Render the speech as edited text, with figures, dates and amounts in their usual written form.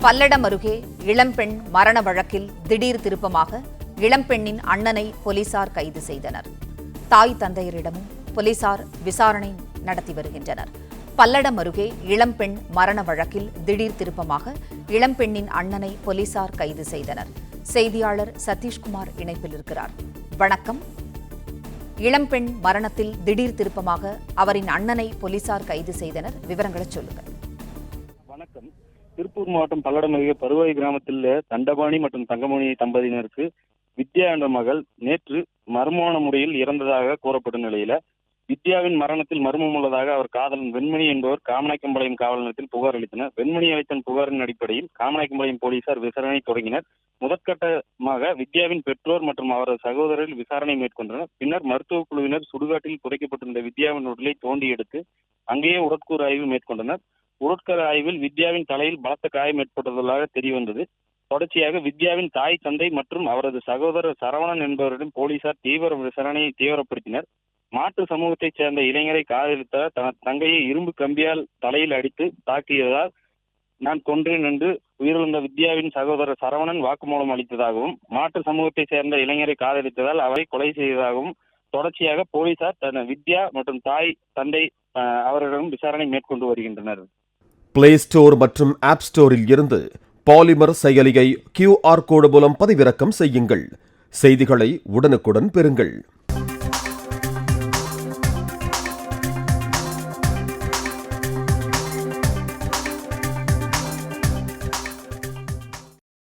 பல்லடம் அருகே இளம்பெண் மரண வழக்கில் திடீர் திருப்பமாக இளம்பெண்ணின் அண்ணனை போலீசார் கைது செய்தனர். தாய் தந்தையரிடமும் போலீசார் விசாரணை நடத்தி வருகின்றனர். பல்லடம் அருகே இளம்பெண் மரண வழக்கில் திடீர் திருப்பமாக இளம்பெண்ணின் அண்ணனை போலீசார் கைது செய்தனர். செய்தியாளர் சதீஷ்குமார் இணைப்பில் இருக்கிறார். வணக்கம். இளம்பெண் மரணத்தில் திடீர் திருப்பமாக அவரின் அண்ணனை போலீசார் கைது செய்தனர். விவரங்களை சொல்லுங்கள். வணக்கம். திருப்பூர் மாவட்டம் பல்லடம் அருகே பருவாய் கிராமத்தில் தண்டபாணி மற்றும் தங்கமணி தம்பதியினருக்கு வித்யா என்ற மகள் நேற்று மர்மமான முறையில் இறந்ததாக கூறப்படும் நிலையில வித்யாவின் மரணத்தில் மர்மம் உள்ளதாக அவர் காதலன் வெண்மணி என்பவர் காமநாயக்கம்பாளையம் காவல் நிலையத்தில் புகார் அளித்தனர். வெண்மணி அளித்த புகாரின் அடிப்படையில் காமநாயக்கம்பாளையம் போலீசார் விசாரணை தொடங்கினர். முதற்கட்டமாக வித்யாவின் பெற்றோர் மற்றும் அவரது சகோதரர்கள் விசாரணை மேற்கொண்டனர். பின்னர் மருத்துவ குழுவினர் சுடுகாட்டில் புதைக்கப்பட்டிருந்த வித்யாவின் உடலை தோண்டி எடுத்து அங்கேயே உடற்கூறு ஆய்வு மேற்கொண்டனர். உடற்கூறு ஆய்வில் வித்யாவின் தலையில் பலத்த காயம் ஏற்பட்டுள்ளதாக தெரியவந்தது. தொடர்ச்சியாக வித்யாவின் தாய் தந்தை மற்றும் அவரது சகோதரர் சரவணன் என்பவரிடம் போலீசார் தீவிர விசாரணையை தீவிரப்படுத்தினர். மாற்று சமூகத்தைச் சேர்ந்த இளைஞரை காதலித்த தனது தங்கையை இரும்பு கம்பியால் தலையில் அடித்து தாக்கியதால் நான் கொன்றேன் என்று உயிரிழந்த வித்யாவின் சகோதரர் சரவணன் வாக்குமூலம் அளித்ததாகவும், மாற்று சமூகத்தைச் சேர்ந்த இளைஞரை காதலித்ததால் அவரை கொலை செய்ததாகவும் தொடர்ச்சியாக போலீசார் வித்யா மற்றும் தாய் தந்தை அவரிடம் விசாரணை மேற்கொண்டு வருகின்றனர். பிளே ஸ்டோர் மற்றும் ஆப் ஸ்டோரில் இருந்து பாலிமர் செயலியை QR கோடு மூலம் பதிவிறக்கம் செய்யுங்கள். செய்திகளை உடனுக்குடன் பெறுங்கள்.